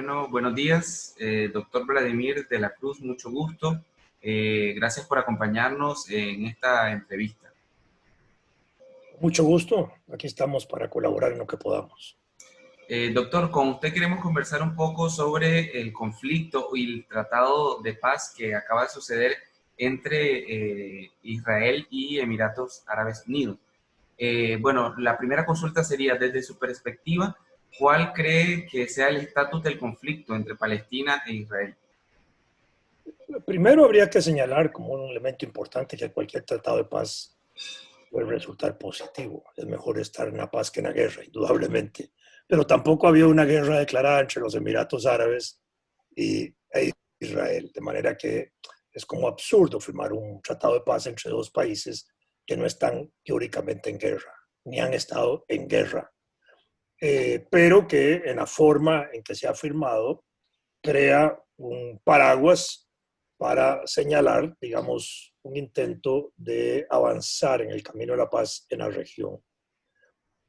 Bueno, buenos días, doctor Vladimir de la Cruz, mucho gusto. Gracias por acompañarnos en esta entrevista. Mucho gusto, aquí estamos para colaborar en lo que podamos. Doctor, con usted queremos conversar un poco sobre el conflicto y el tratado de paz que acaba de suceder entre Israel y Emiratos Árabes Unidos. Bueno, la primera consulta sería, desde su perspectiva, ¿cuál cree que sea el estatus del conflicto entre Palestina e Israel? Primero habría que señalar como un elemento importante que cualquier tratado de paz puede resultar positivo. Es mejor estar en la paz que en la guerra, indudablemente. Pero tampoco había una guerra declarada entre los Emiratos Árabes e Israel, de manera que es como absurdo firmar un tratado de paz entre dos países que no están teóricamente en guerra, ni han estado en guerra, pero que en la forma en que se ha firmado crea un paraguas para señalar, digamos, un intento de avanzar en el camino de la paz en la región.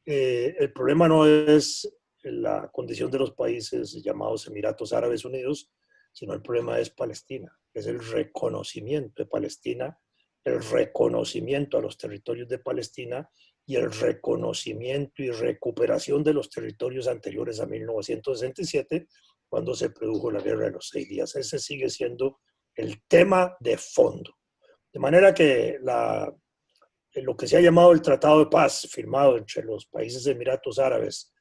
El problema no es la condición de los países llamados Emiratos Árabes Unidos, sino el problema es Palestina, es el reconocimiento de Palestina, el reconocimiento a los territorios de Palestina y el reconocimiento y recuperación de los territorios anteriores a 1967, cuando se produjo la Guerra de los 6 días. Ese sigue siendo el tema de fondo. De manera que lo que se ha llamado el Tratado de Paz, firmado entre los países de Emiratos Árabes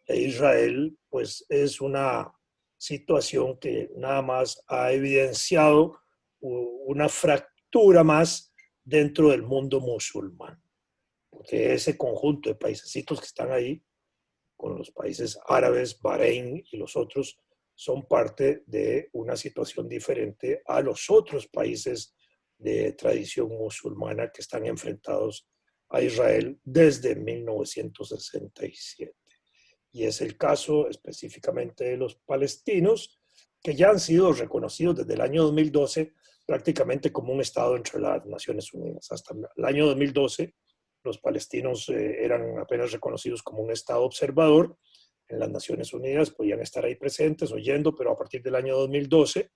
e Israel, pues es una situación que nada más ha evidenciado una fractura más dentro del mundo musulmán. Porque ese conjunto de paísecitos que están ahí, con los países árabes, Bahrein y los otros, son parte de una situación diferente a los otros países de tradición musulmana que están enfrentados a Israel desde 1967. Y es el caso específicamente de los palestinos, que ya han sido reconocidos desde el año 2012 prácticamente como un Estado entre las Naciones Unidas. Hasta el año 2012 los palestinos eran apenas reconocidos como un Estado observador en las Naciones Unidas, podían estar ahí presentes, oyendo, pero a partir del año 2012,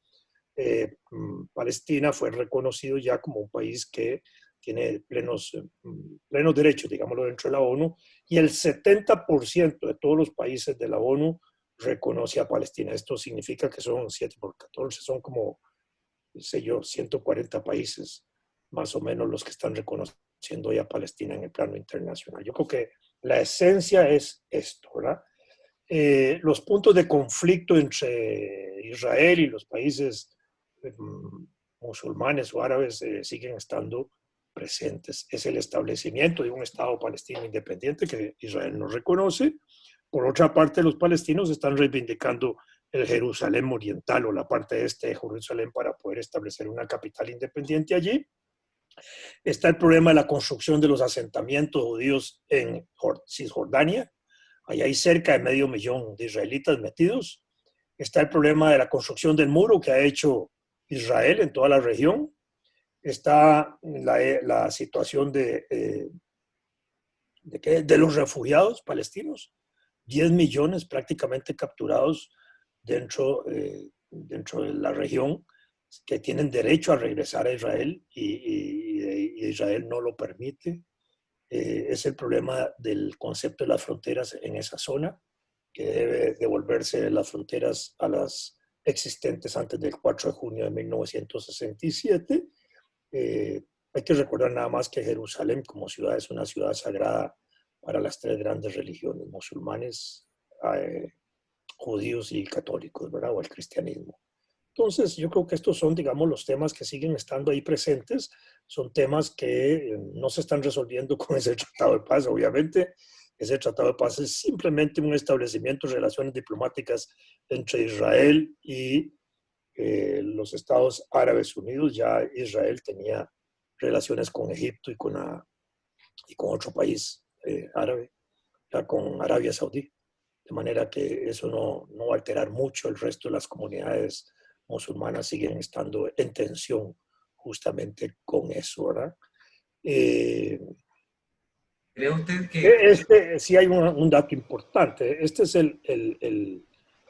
Palestina fue reconocido ya como un país que tiene plenos derechos, digámoslo, dentro de la ONU, y el 70% de todos los países de la ONU reconoce a Palestina. Esto significa que son 7 por 14, son como, sé yo, 140 países más o menos los que están reconociendo ya a Palestina en el plano internacional. Yo creo que la esencia es esto, ¿verdad? Los puntos de conflicto entre Israel y los países musulmanes o árabes siguen estando presentes. Es el establecimiento de un Estado palestino independiente que Israel no reconoce. Por otra parte, los palestinos están reivindicando el Jerusalén oriental o la parte este de Jerusalén para poder establecer una capital independiente allí. Está el problema de la construcción de los asentamientos judíos en Cisjordania. Ahí hay cerca de 500,000 de israelitas metidos. Está el problema de la construcción del muro que ha hecho Israel en toda la región. Está la situación de los refugiados palestinos. 10 millones prácticamente capturados dentro de la región que tienen derecho a regresar a Israel y Israel no lo permite. Es el problema del concepto de las fronteras en esa zona, que debe devolverse las fronteras a las existentes antes del 4 de junio de 1967. Hay que recordar nada más que Jerusalén como ciudad es una ciudad sagrada para las 3 grandes religiones, musulmanes, judíos y católicos, ¿verdad? O el cristianismo. Entonces, yo creo que estos son, digamos, los temas que siguen estando ahí presentes. Son temas que no se están resolviendo con ese tratado de paz, obviamente. Ese tratado de paz es simplemente un establecimiento de relaciones diplomáticas entre Israel y los Estados Árabes Unidos. Ya Israel tenía relaciones con Egipto y con otro país árabe, ya con Arabia Saudí. De manera que eso no va a alterar mucho. El resto de las comunidades musulmanas siguen estando en tensión justamente con eso, ¿verdad? ¿Cree usted que... Sí hay un dato importante. Este es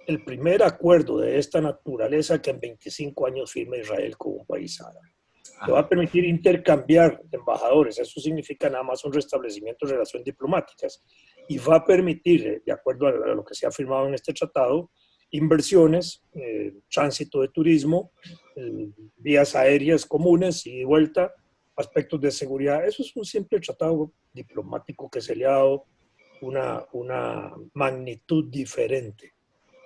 el primer acuerdo de esta naturaleza que en 25 años firma Israel con un país árabe. Le va a permitir intercambiar embajadores, eso significa nada más un restablecimiento de relaciones diplomáticas, y va a permitir, de acuerdo a lo que se ha firmado en este tratado, inversiones, tránsito de turismo, vías aéreas comunes y de vuelta, aspectos de seguridad. Eso es un simple tratado diplomático que se le ha dado una magnitud diferente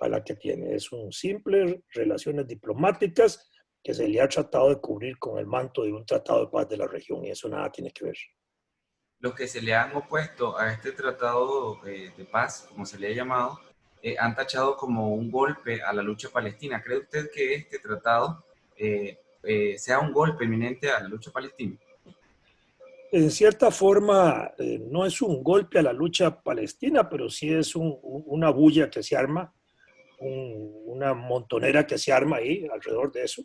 a la que tiene. Es un simple relaciones diplomáticas que se le ha tratado de cubrir con el manto de un tratado de paz de la región, y eso nada tiene que ver. Los que se le han opuesto a este tratado de paz, como se le ha llamado, han tachado como un golpe a la lucha palestina. ¿Cree usted que este tratado sea un golpe inminente a la lucha palestina? En cierta forma, no es un golpe a la lucha palestina, pero sí es una bulla que se arma, una montonera que se arma ahí alrededor de eso,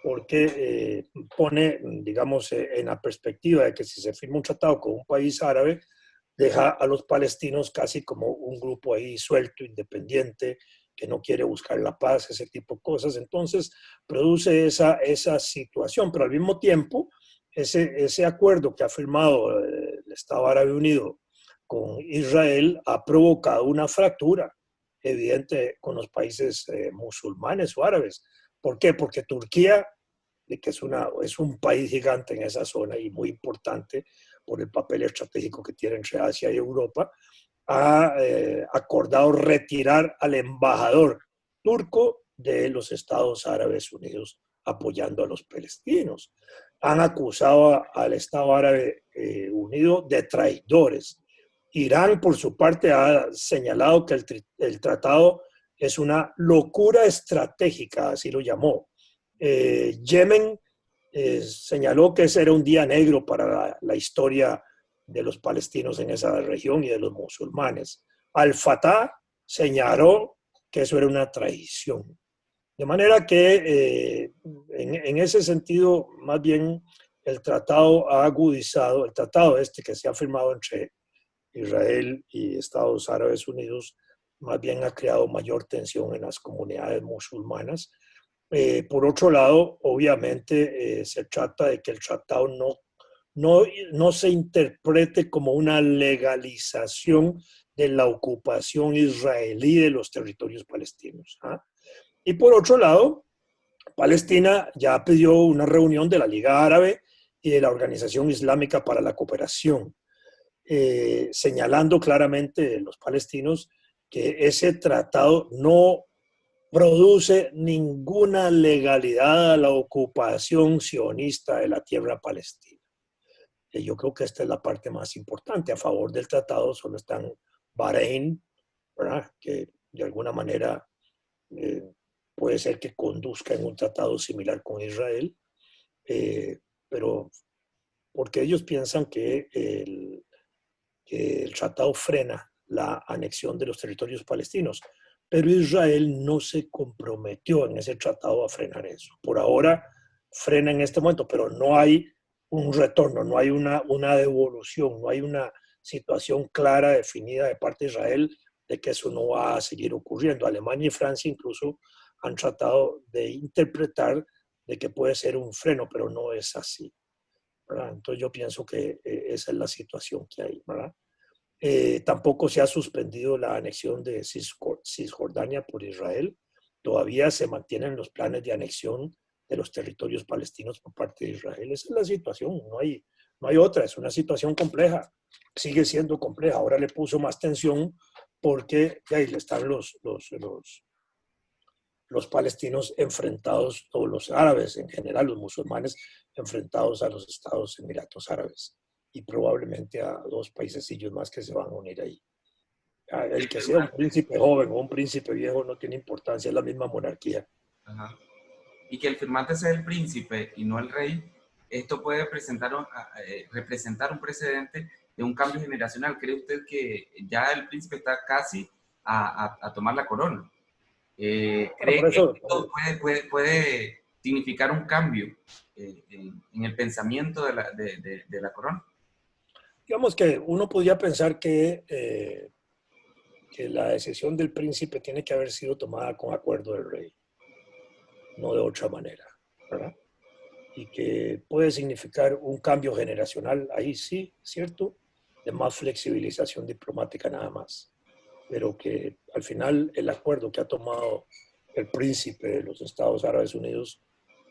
porque pone, digamos, en la perspectiva de que si se firma un tratado con un país árabe, deja a los palestinos casi como un grupo ahí suelto, independiente, que no quiere buscar la paz, ese tipo de cosas. Entonces, produce esa situación, pero al mismo tiempo, ese acuerdo que ha firmado el Estado Árabe Unido con Israel ha provocado una fractura evidente con los países musulmanes o árabes. ¿Por qué? Porque Turquía, que es un país gigante en esa zona y muy importante por el papel estratégico que tiene entre Asia y Europa, ha acordado retirar al embajador turco de los Estados Árabes Unidos apoyando a los palestinos. Han acusado al Estado Árabe Unido de traidores. Irán, por su parte, ha señalado que el tratado es una locura estratégica, así lo llamó. Yemen señaló que ese era un día negro para la historia de los palestinos en esa región y de los musulmanes. Al-Fatah señaló que eso era una traición. De manera que en ese sentido, más bien, el tratado ha agudizado, el tratado este que se ha firmado entre Israel y Estados Árabes Unidos, más bien ha creado mayor tensión en las comunidades musulmanas. Por otro lado, obviamente se trata de que el tratado no se interprete como una legalización de la ocupación israelí de los territorios palestinos. ¿Ah? Y por otro lado, Palestina ya pidió una reunión de la Liga Árabe y de la Organización Islámica para la Cooperación, señalando claramente los palestinos que ese tratado no produce ninguna legalidad a la ocupación sionista de la tierra palestina. Y yo creo que esta es la parte más importante. A favor del tratado solo están Bahrein, ¿verdad?, que de alguna manera eh, puede ser que conduzca en un tratado similar con Israel, pero porque ellos piensan que el tratado frena la anexión de los territorios palestinos, pero Israel no se comprometió en ese tratado a frenar eso. Por ahora frena en este momento, pero no hay un retorno, no hay una devolución, no hay una situación clara, definida de parte de Israel de que eso no va a seguir ocurriendo. Alemania y Francia incluso han tratado de interpretar de que puede ser un freno, pero no es así, ¿verdad? Entonces yo pienso que esa es la situación que hay, ¿verdad? Tampoco se ha suspendido la anexión de Cisjordania por Israel. Todavía se mantienen los planes de anexión de los territorios palestinos por parte de Israel. Esa es la situación, no hay otra, es una situación compleja, sigue siendo compleja. Ahora le puso más tensión porque ahí están los palestinos enfrentados, o los árabes en general, los musulmanes enfrentados a los Estados Emiratos Árabes y probablemente a dos paísesillos más que se van a unir ahí. El que sea un príncipe joven o un príncipe viejo no tiene importancia, es la misma monarquía. Ajá. Y que el firmante sea el príncipe y no el rey, esto puede representar un precedente de un cambio generacional. ¿Cree usted que ya el príncipe está casi a tomar la corona? Bueno, ¿Cree que esto puede significar un cambio en el pensamiento de la corona? digamos que uno podría pensar que que la decisión del príncipe tiene que haber sido tomada con acuerdo del rey, no de otra manera, ¿verdad? Y que puede significar un cambio generacional, ahí sí, ¿cierto? De más flexibilización diplomática nada más. Pero que al final el acuerdo que ha tomado el príncipe de los Estados Árabes Unidos,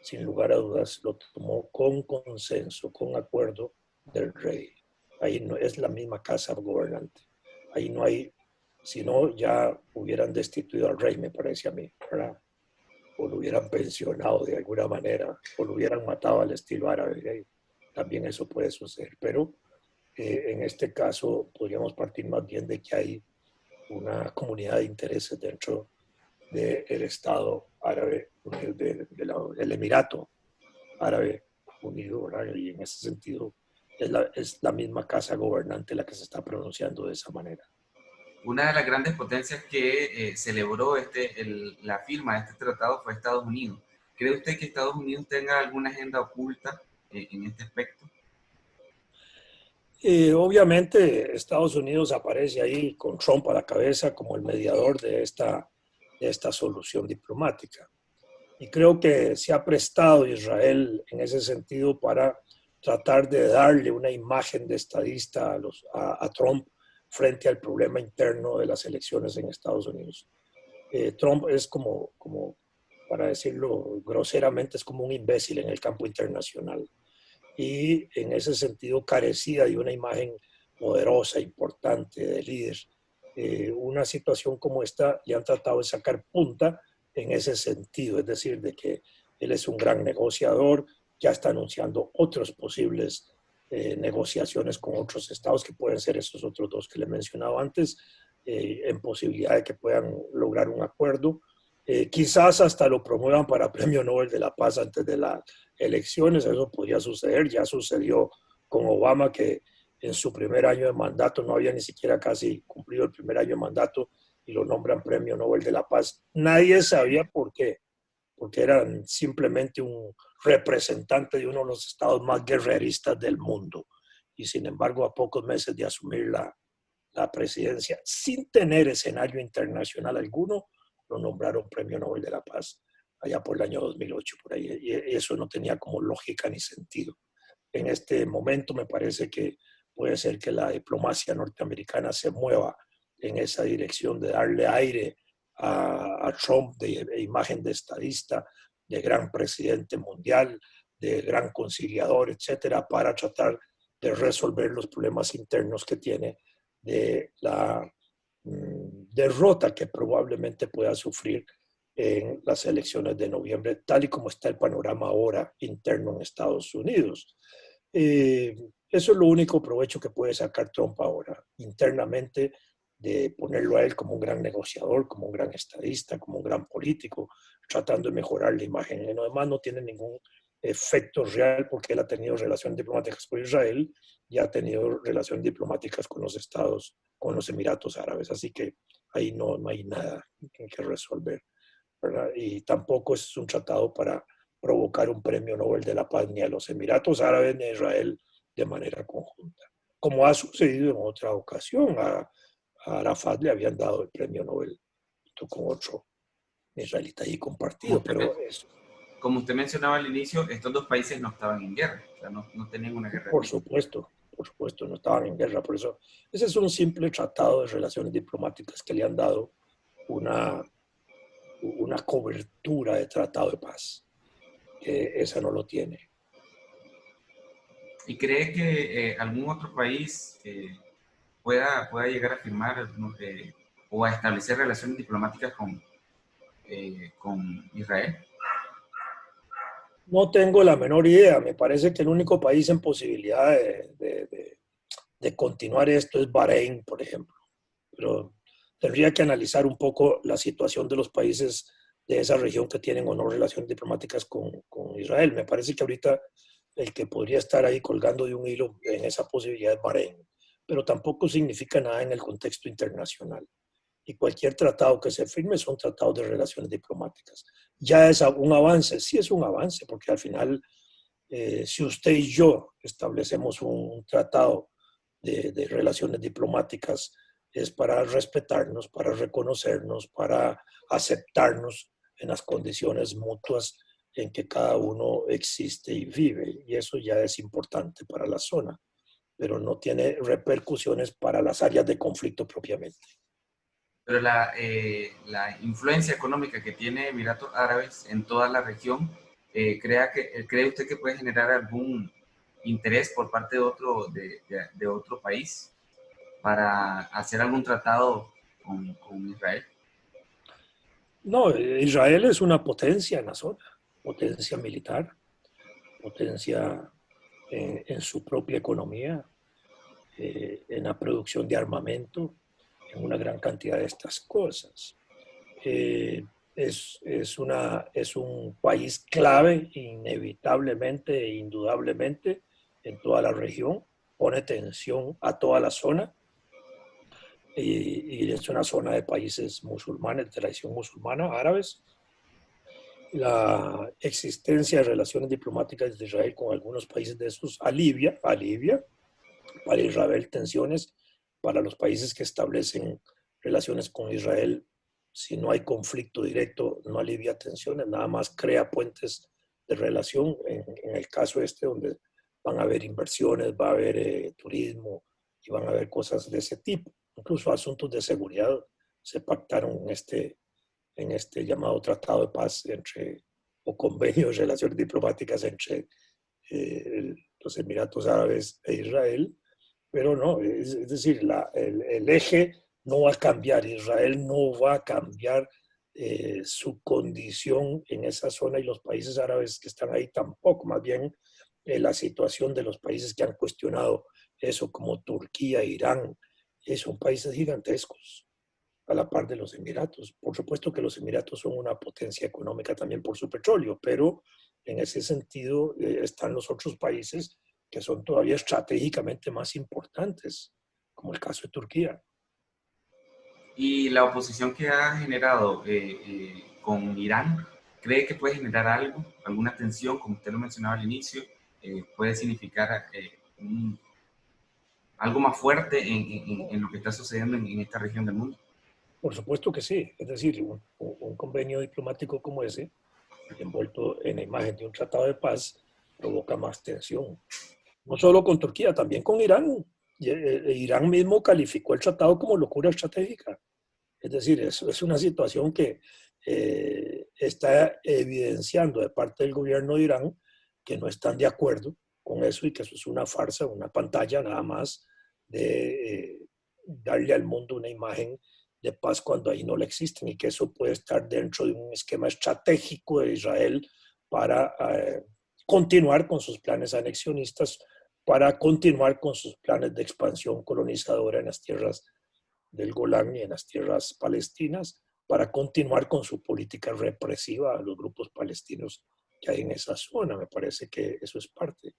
sin lugar a dudas, lo tomó con consenso, con acuerdo del rey. Ahí no es la misma casa gobernante. Ahí no hay, si no, ya hubieran destituido al rey, me parece a mí, ¿verdad? O lo hubieran pensionado de alguna manera, o lo hubieran matado al estilo árabe. También eso puede suceder. Pero en este caso podríamos partir más bien de que hay una comunidad de intereses dentro del Estado árabe, del Emirato Árabe Unido, ¿verdad? Y en ese sentido es la misma casa gobernante la que se está pronunciando de esa manera. Una de las grandes potencias que celebró la firma de este tratado fue Estados Unidos. ¿Cree usted que Estados Unidos tenga alguna agenda oculta en este aspecto? Obviamente Estados Unidos aparece ahí con Trump a la cabeza como el mediador de esta solución diplomática. Y creo que se ha prestado Israel en ese sentido para tratar de darle una imagen de estadista a Trump frente al problema interno de las elecciones en Estados Unidos. Trump es como, para decirlo groseramente, es como un imbécil en el campo internacional. Y en ese sentido carecía de una imagen poderosa, importante, de líder. Una situación como esta le han tratado de sacar punta en ese sentido, es decir, de que él es un gran negociador, ya está anunciando otros posibles negociaciones con otros estados, que pueden ser esos otros dos que le he mencionado antes, en posibilidad de que puedan lograr un acuerdo. Quizás hasta lo promuevan para Premio Nobel de la Paz antes de las elecciones, eso podría suceder, ya sucedió con Obama, que en su primer año de mandato no había ni siquiera casi cumplido el primer año de mandato y lo nombran Premio Nobel de la Paz. Nadie sabía por qué, porque eran simplemente un representante de uno de los estados más guerreristas del mundo. Y sin embargo, a pocos meses de asumir la presidencia, sin tener escenario internacional alguno, lo nombraron Premio Nobel de la Paz allá por el año 2008, por ahí. Y eso no tenía como lógica ni sentido. En este momento me parece que puede ser que la diplomacia norteamericana se mueva en esa dirección de darle aire a Trump de imagen de estadista, de gran presidente mundial, de gran conciliador, etcétera, para tratar de resolver los problemas internos que tiene de la derrota que probablemente pueda sufrir en las elecciones de noviembre, tal y como está el panorama ahora interno en Estados Unidos. Eso es lo único provecho que puede sacar Trump ahora, internamente, de ponerlo a él como un gran negociador, como un gran estadista, como un gran político, tratando de mejorar la imagen. Y además no tiene ningún efecto real porque él ha tenido relaciones diplomáticas con Israel y ha tenido relaciones diplomáticas con los estados, con los Emiratos Árabes. Así que ahí no hay nada que resolver, ¿verdad? Y tampoco es un tratado para provocar un premio Nobel de la Paz ni a los Emiratos Árabes ni a Israel de manera conjunta. Como ha sucedido en otra ocasión, a Arafat le habían dado el premio Nobel con otro israelita ahí Como compartido, usted, pero eso, como usted mencionaba al inicio, estos dos países no estaban en guerra, o sea, no tenían una guerra abierta. por supuesto, no estaban en guerra, por eso ese es un simple tratado de relaciones diplomáticas que le han dado una, una cobertura de tratado de paz, que esa no lo tiene. ¿Y cree que algún otro país pueda llegar a firmar o a establecer relaciones diplomáticas con Israel? No tengo la menor idea. Me parece que el único país en posibilidad de continuar esto es Bahrein, por ejemplo. Pero tendría que analizar un poco la situación de los países de esa región que tienen o no relaciones diplomáticas con Israel. Me parece que ahorita el que podría estar ahí colgando de un hilo en esa posibilidad es Bahrein, pero tampoco significa nada en el contexto internacional. Y cualquier tratado que se firme son tratados de relaciones diplomáticas. Ya es un avance, sí es un avance, porque al final, si usted y yo establecemos un tratado de relaciones diplomáticas es para respetarnos, para reconocernos, para aceptarnos en las condiciones mutuas en que cada uno existe y vive. Y eso ya es importante para la zona, pero no tiene repercusiones para las áreas de conflicto propiamente. Pero la influencia económica que tiene Emiratos Árabes en toda la región, ¿cree usted que puede generar algún interés por parte de otro país para hacer algún tratado con Israel? No, Israel es una potencia en la zona, potencia militar, potencia en su propia economía, en la producción de armamento, en una gran cantidad de estas cosas. Es un país clave, inevitablemente e indudablemente, en toda la región, pone tensión a toda la zona y es una zona de países musulmanes, de tradición musulmana, árabes. La existencia de relaciones diplomáticas de Israel con algunos países de esos alivia para Israel tensiones, para los países que establecen relaciones con Israel. Si no hay conflicto directo, no alivia tensiones, nada más crea puentes de relación. En el caso este, donde van a haber inversiones, va a haber turismo y van a haber cosas de ese tipo. Incluso asuntos de seguridad se pactaron en este llamado Tratado de Paz o convenio de relaciones diplomáticas entre los Emiratos Árabes e Israel, pero no, es decir, el eje no va a cambiar, Israel no va a cambiar su condición en esa zona y los países árabes que están ahí tampoco, más bien la situación de los países que han cuestionado eso, como Turquía, Irán, son países gigantescos a la par de los Emiratos. Por supuesto que los Emiratos son una potencia económica también por su petróleo, pero en ese sentido están los otros países que son todavía estratégicamente más importantes, como el caso de Turquía. Y la oposición que ha generado con Irán, ¿cree que puede generar algo, alguna tensión, como usted lo mencionaba al inicio? ¿Puede significar algo más fuerte en lo que está sucediendo en esta región del mundo? Por supuesto que sí, es decir, un convenio diplomático como ese, envuelto en la imagen de un tratado de paz, provoca más tensión. No solo con Turquía, también con Irán. Irán mismo calificó el tratado como locura estratégica. Es decir, es una situación que está evidenciando de parte del gobierno de Irán que no están de acuerdo con eso y que eso es una farsa, una pantalla nada más de darle al mundo una imagen de paz cuando ahí no la existen y que eso puede estar dentro de un esquema estratégico de Israel para continuar con sus planes anexionistas, para continuar con sus planes de expansión colonizadora en las tierras del Golán y en las tierras palestinas, para continuar con su política represiva a los grupos palestinos que hay en esa zona. Me parece que eso es parte.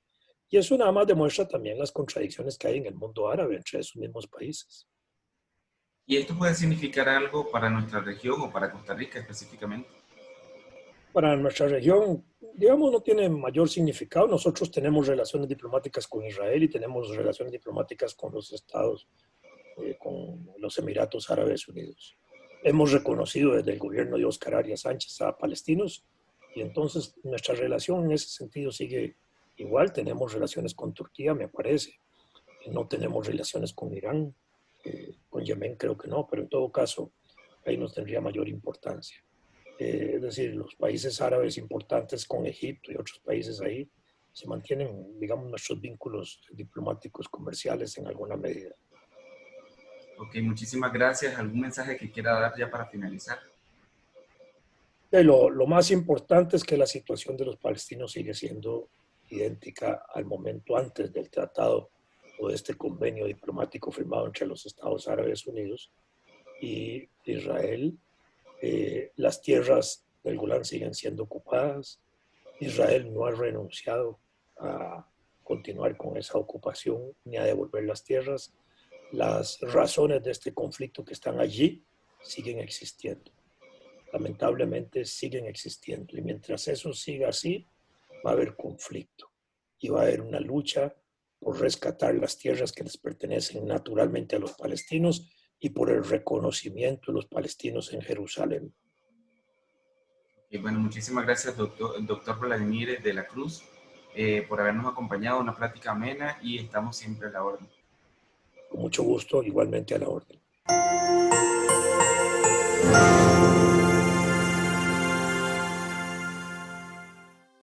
Y eso nada más demuestra también las contradicciones que hay en el mundo árabe entre esos mismos países. ¿Y esto puede significar algo para nuestra región o para Costa Rica específicamente? Para nuestra región, digamos, no tiene mayor significado. Nosotros tenemos relaciones diplomáticas con Israel y tenemos relaciones diplomáticas con los estados, con los Emiratos Árabes Unidos. Hemos reconocido desde el gobierno de Óscar Arias Sánchez a palestinos y entonces nuestra relación en ese sentido sigue igual. Tenemos relaciones con Turquía, me parece. No tenemos relaciones con Irán, con Yemen creo que no, pero en todo caso ahí nos tendría mayor importancia. Es decir, los países árabes importantes con Egipto y otros países ahí se mantienen, digamos, nuestros vínculos diplomáticos comerciales en alguna medida. Ok, muchísimas gracias. ¿Algún mensaje que quiera dar ya para finalizar? Lo más importante es que la situación de los palestinos sigue siendo idéntica al momento antes del tratado o de este convenio diplomático firmado entre los Estados Árabes Unidos y Israel. Las tierras del Golán siguen siendo ocupadas. Israel no ha renunciado a continuar con esa ocupación ni a devolver las tierras. Las razones de este conflicto que están allí siguen existiendo. Lamentablemente siguen existiendo. Y mientras eso siga así, va a haber conflicto. Y va a haber una lucha por rescatar las tierras que les pertenecen naturalmente a los palestinos y por el reconocimiento de los palestinos en Jerusalén. Y bueno, muchísimas gracias, doctor Vladimir de la Cruz, por habernos acompañado, una plática amena y estamos siempre a la orden. Con mucho gusto, igualmente a la orden.